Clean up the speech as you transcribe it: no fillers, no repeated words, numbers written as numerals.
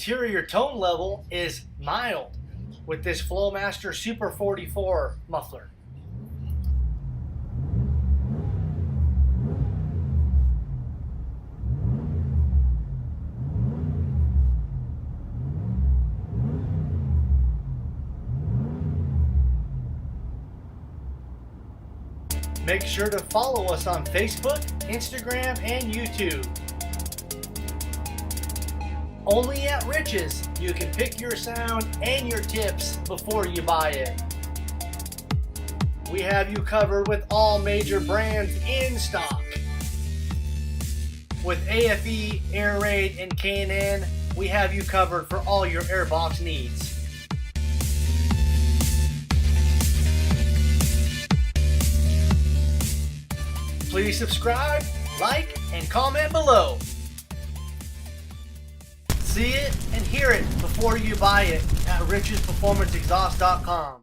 interior tone level is mild with this Flowmaster Super 44 muffler. Make sure to follow us on Facebook, Instagram, and YouTube. Only at Rich's, you can pick your sound and your tips before you buy it. We have you covered with all major brands in stock. With AFE, Air Raid, and K&N, we have you covered for all your airbox needs. Please subscribe, like, and comment below. See it and hear it before you buy it at richsperformanceexhaust.com.